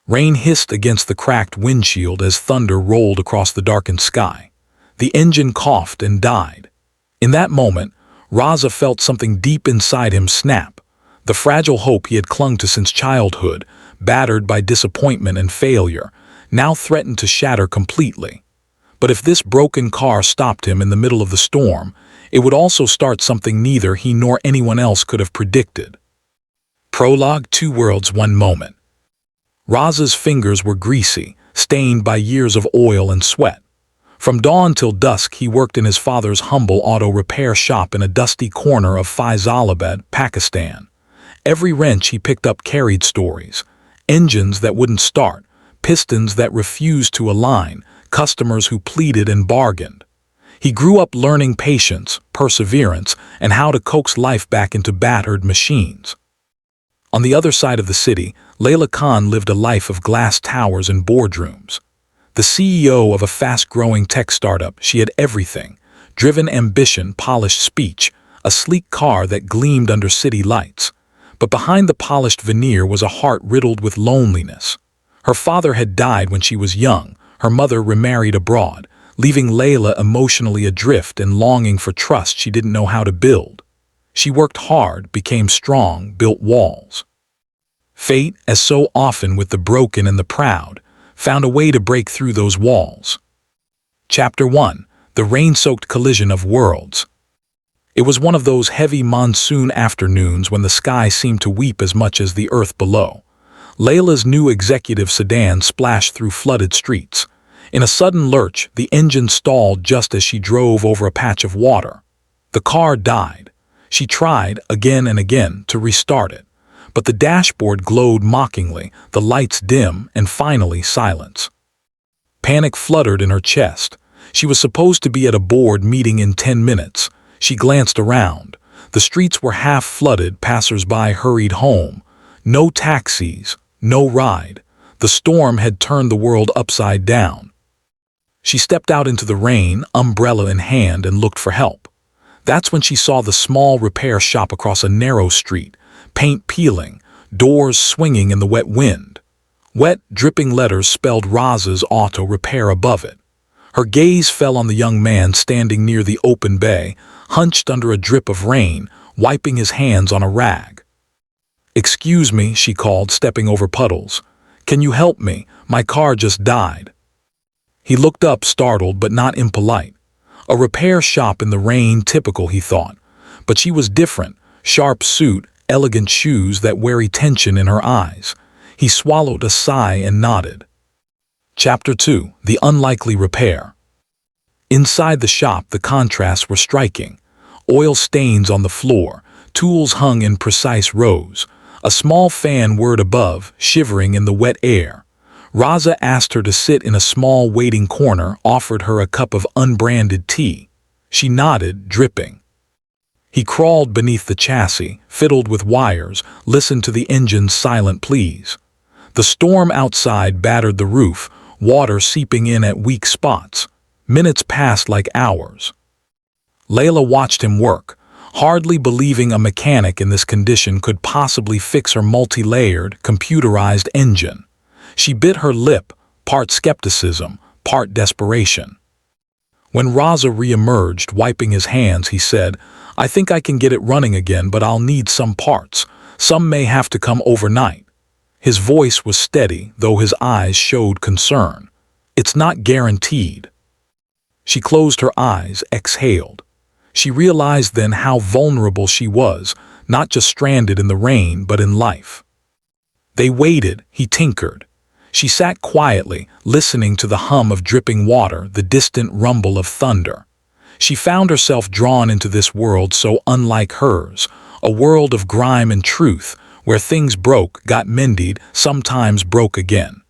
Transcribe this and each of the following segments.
Rain hissed against the cracked windshield as thunder rolled across the darkened sky. The engine coughed and died. In that moment, Raza felt something deep inside him snap. The fragile hope he had clung to since childhood, battered by disappointment and failure, now threatened to shatter completely. But if this broken car stopped him in the middle of the storm, it would also start something neither he nor anyone else could have predicted. Prologue: 2 Worlds, 1 Moment. Raza's fingers were greasy, stained by years of oil and sweat. From dawn till dusk he worked in his father's humble auto repair shop in a dusty corner of Faisalabad, Pakistan. Every wrench he picked up carried stories: engines that wouldn't start, pistons that refused to align, customers who pleaded and bargained. He grew up learning patience, perseverance, and how to coax life back into battered machines. On the other side of the city, Layla Khan lived a life of glass towers and boardrooms. The CEO of a fast-growing tech startup, she had everything: driven ambition, polished speech, a sleek car that gleamed under city lights. But behind the polished veneer was a heart riddled with loneliness. Her father had died when she was young, her mother remarried abroad, leaving Layla emotionally adrift and longing for trust she didn't know how to build. She worked hard, became strong, built walls. Fate, as so often with the broken and the proud, found a way to break through those walls. Chapter 1: The Rain-Soaked Collision of Worlds. It was one of those heavy monsoon afternoons when the sky seemed to weep as much as the earth below. Layla's new executive sedan splashed through flooded streets. In a sudden lurch, the engine stalled just as she drove over a patch of water. The car died. She tried, again and again, to restart it. But the dashboard glowed mockingly, the lights dim, and finally silence. Panic fluttered in her chest. She was supposed to be at a board meeting in 10 minutes. She glanced around. The streets were half flooded, passers-by hurried home. No taxis, no ride. The storm had turned the world upside down. She stepped out into the rain, umbrella in hand, and looked for help. That's when she saw the small repair shop across a narrow street, paint peeling, doors swinging in the wet wind. Wet, dripping letters spelled Raza's Auto Repair above it. Her gaze fell on the young man standing near the open bay, hunched under a drip of rain, wiping his hands on a rag. "Excuse me," she called, stepping over puddles. "Can you help me? My car just died." He looked up, startled but not impolite. A repair shop in the rain, typical, he thought. But she was different: sharp suit, elegant shoes, that wary tension in her eyes. He swallowed a sigh and nodded. Chapter 2: The Unlikely Repair. Inside the shop, the contrasts were striking. Oil stains on the floor, tools hung in precise rows, a small fan whirred above, shivering in the wet air. Raza asked her to sit in a small waiting corner, offered her a cup of unbranded tea. She nodded, dripping. He crawled beneath the chassis, fiddled with wires, listened to the engine's silent pleas. The storm outside battered the roof, water seeping in at weak spots. Minutes passed like hours. Layla watched him work, hardly believing a mechanic in this condition could possibly fix her multi-layered, computerized engine. She bit her lip, part skepticism, part desperation. When Raza re-emerged, wiping his hands, he said, "I think I can get it running again, but I'll need some parts. Some may have to come overnight." His voice was steady, though his eyes showed concern. "It's not guaranteed." She closed her eyes, exhaled. She realized then how vulnerable she was, not just stranded in the rain, but in life. They waited, he tinkered. She sat quietly, listening to the hum of dripping water, the distant rumble of thunder. She found herself drawn into this world so unlike hers, a world of grime and truth, where things broke, got mended, sometimes broke again.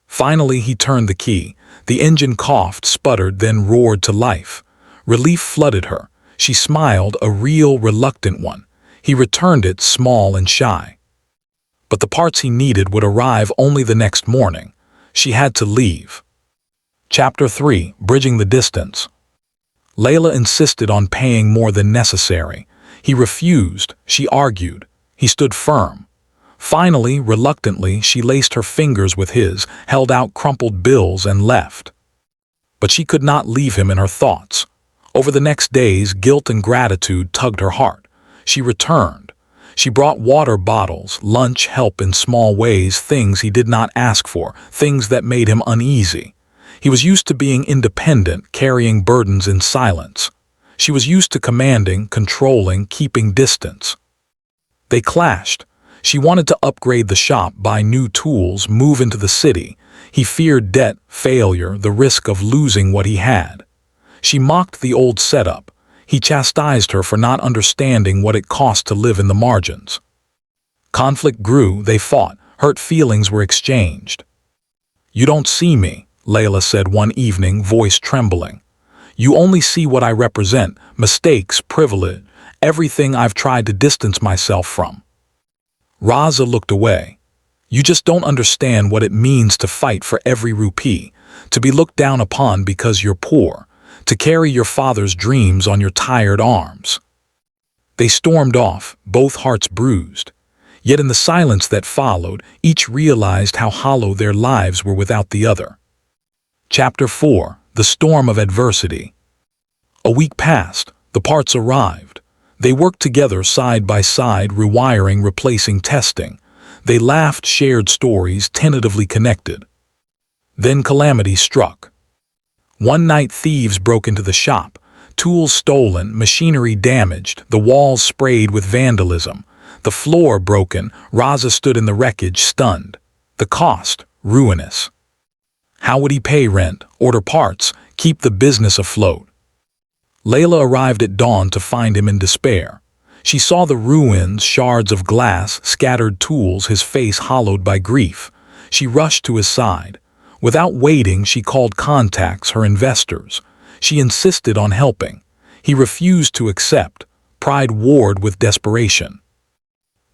Finally, he turned the key. The engine coughed, sputtered, then roared to life. Relief flooded her. She smiled, a real, reluctant one. He returned it, small and shy. But the parts he needed would arrive only the next morning. She had to leave. Chapter 3: Bridging the Distance. Layla insisted on paying more than necessary. He refused. She argued. He stood firm. Finally, reluctantly, she laced her fingers with his, held out crumpled bills, and left. But she could not leave him in her thoughts. Over the next days, guilt and gratitude tugged her heart. She returned. She brought water bottles, lunch, help in small ways, things he did not ask for, things that made him uneasy. He was used to being independent, carrying burdens in silence. She was used to commanding, controlling, keeping distance. They clashed. She wanted to upgrade the shop, buy new tools, move into the city. He feared debt, failure, the risk of losing what he had. She mocked the old setup. He chastised her for not understanding what it cost to live in the margins. Conflict grew, they fought, hurt feelings were exchanged. "You don't see me," Layla said one evening, voice trembling. "You only see what I represent, mistakes, privilege, everything I've tried to distance myself from." Raza looked away. "You just don't understand what it means to fight for every rupee, to be looked down upon because you're poor, to carry your father's dreams on your tired arms." They stormed off, both hearts bruised. Yet in the silence that followed, each realized how hollow their lives were without the other. Chapter 4: The Storm of Adversity. A week passed. The parts arrived. They worked together side by side, rewiring, replacing, testing. They laughed, shared stories, tentatively connected. Then calamity struck. One night thieves broke into the shop. Tools stolen, machinery damaged, the walls sprayed with vandalism. The floor broken, Raza stood in the wreckage, stunned. The cost, ruinous. How would he pay rent, order parts, keep the business afloat? Layla arrived at dawn to find him in despair. She saw the ruins, shards of glass, scattered tools, his face hollowed by grief. She rushed to his side. Without waiting, she called contacts, her investors. She insisted on helping. He refused to accept. Pride warred with desperation.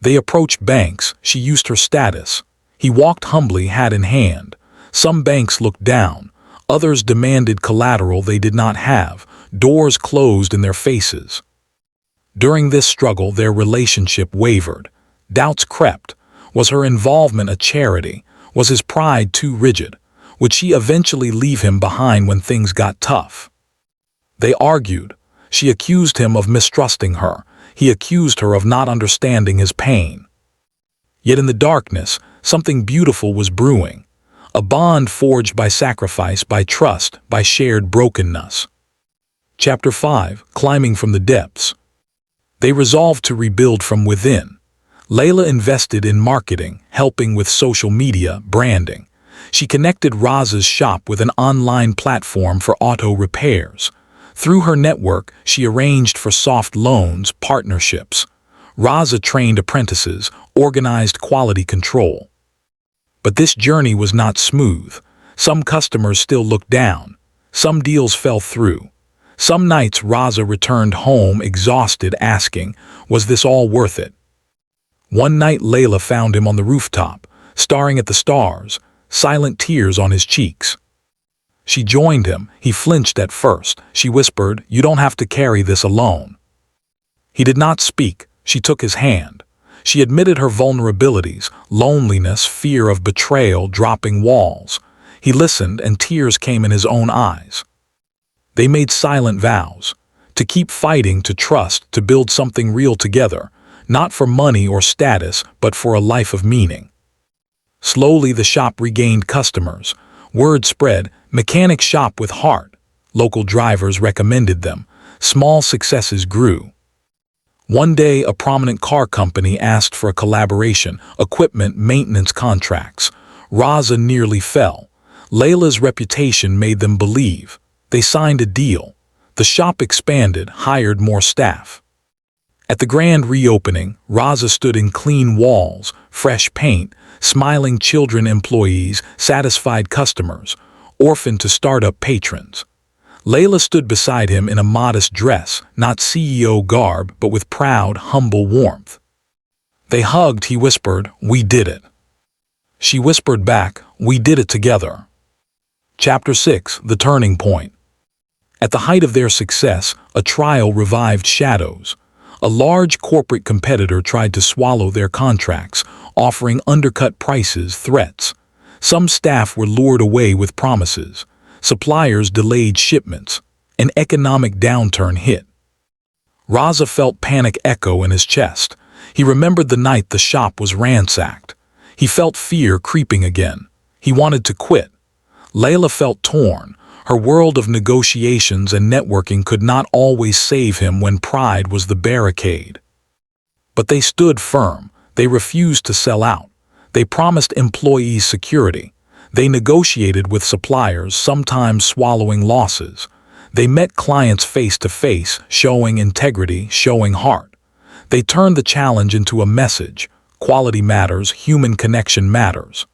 They approached banks. She used her status. He walked humbly, hat in hand. Some banks looked down. Others demanded collateral they did not have. Doors closed in their faces. During this struggle, their relationship wavered. Doubts crept. Was her involvement a charity? Was his pride too rigid? Would she eventually leave him behind when things got tough? They argued. She accused him of mistrusting her. He accused her of not understanding his pain. Yet in the darkness, something beautiful was brewing. A bond forged by sacrifice, by trust, by shared brokenness. Chapter 5: Climbing from the Depths. They resolved to rebuild from within. Layla invested in marketing, helping with social media, branding. She connected Raza's shop with an online platform for auto repairs. Through her network, she arranged for soft loans, partnerships. Raza trained apprentices, organized quality control. But this journey was not smooth. Some customers still looked down. Some deals fell through. Some nights Raza returned home exhausted, asking, was this all worth it? One night Layla found him on the rooftop, staring at the stars, silent tears on his cheeks. She joined him. He flinched at first. She whispered, "You don't have to carry this alone." He did not speak. She took his hand. She admitted her vulnerabilities, loneliness, fear of betrayal, dropping walls. He listened, and tears came in his own eyes. They made silent vows, to keep fighting, to trust, to build something real together, not for money or status, but for a life of meaning. Slowly the shop regained customers. Word spread, mechanic shop with heart. Local drivers recommended them. Small successes grew. One day, a prominent car company asked for a collaboration, equipment, maintenance contracts. Raza nearly fell. Layla's reputation made them believe. They signed a deal. The shop expanded, hired more staff. At the grand reopening, Raza stood in clean walls, fresh paint, smiling children, employees, satisfied customers, orphaned to startup patrons. Layla stood beside him in a modest dress, not CEO garb, but with proud, humble warmth. They hugged. He whispered, "We did it." She whispered back, "We did it together." Chapter 6: The Turning Point. At the height of their success, a trial revived shadows. A large corporate competitor tried to swallow their contracts, offering undercut prices, threats. Some staff were lured away with promises. Suppliers delayed shipments. An economic downturn hit. Raza felt panic echo in his chest. He remembered the night the shop was ransacked. He felt fear creeping again. He wanted to quit. Layla felt torn. Her world of negotiations and networking could not always save him when pride was the barricade. But they stood firm. They refused to sell out. They promised employees security. They negotiated with suppliers, sometimes swallowing losses. They met clients face to face, showing integrity, showing heart. They turned the challenge into a message. Quality matters, human connection matters.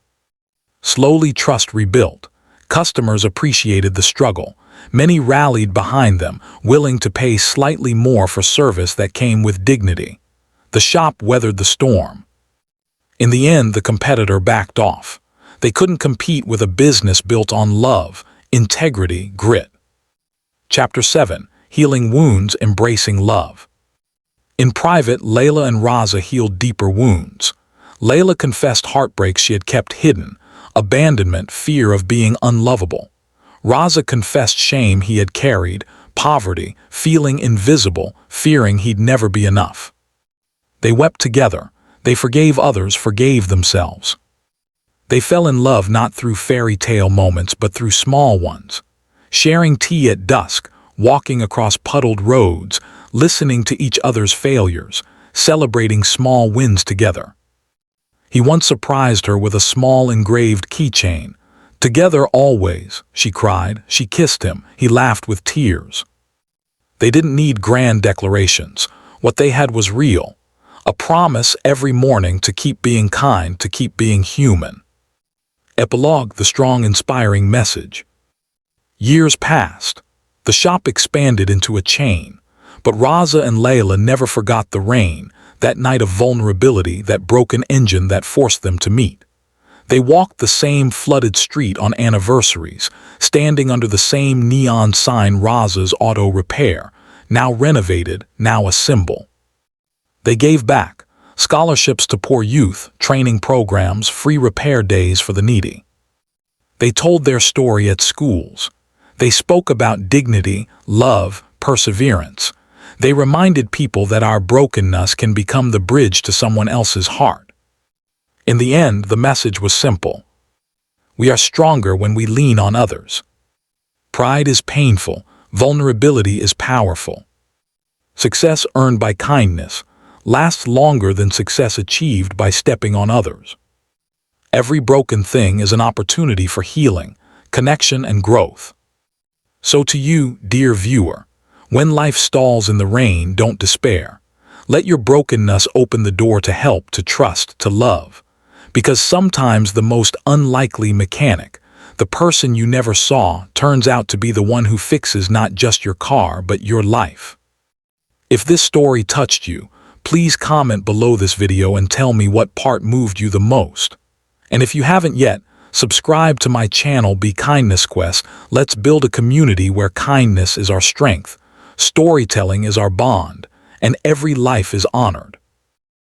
Slowly, trust rebuilt. Customers appreciated the struggle. Many rallied behind them, willing to pay slightly more for service that came with dignity. The shop weathered the storm. In the end, the competitor backed off. They couldn't compete with a business built on love, integrity, grit. Chapter 7. Healing Wounds, Embracing Love. In private, Layla and Raza healed deeper wounds. Layla confessed heartbreaks she had kept hidden, abandonment, fear of being unlovable. Raza confessed shame he had carried, poverty, feeling invisible, fearing he'd never be enough. They wept together. They forgave others, forgave themselves. They fell in love not through fairy tale moments but through small ones. Sharing tea at dusk, walking across puddled roads, listening to each other's failures, celebrating small wins together. He once surprised her with a small engraved keychain. Together always, she cried. She kissed him. He laughed with tears. They didn't need grand declarations. What they had was real. A promise every morning to keep being kind, to keep being human. Epilogue, the strong, inspiring message. Years passed. The shop expanded into a chain. But Raza and Layla never forgot the rain, that night of vulnerability, that broken engine that forced them to meet. They walked the same flooded street on anniversaries, standing under the same neon sign, Raza's Auto Repair, now renovated, now a symbol. They gave back, scholarships to poor youth, training programs, free repair days for the needy. They told their story at schools. They spoke about dignity, love, perseverance. They reminded people that our brokenness can become the bridge to someone else's heart. In the end, the message was simple. We are stronger when we lean on others. Pride is painful. Vulnerability is powerful. Success earned by kindness lasts longer than success achieved by stepping on others. Every broken thing is an opportunity for healing, connection, and growth. So to you, dear viewer, when life stalls in the rain, don't despair. Let your brokenness open the door to help, to trust, to love. Because sometimes the most unlikely mechanic, the person you never saw, turns out to be the one who fixes not just your car, but your life. If this story touched you, please comment below this video and tell me what part moved you the most. And if you haven't yet, subscribe to my channel, Be Kindness Quest. Let's build a community where kindness is our strength, storytelling is our bond, and every life is honored.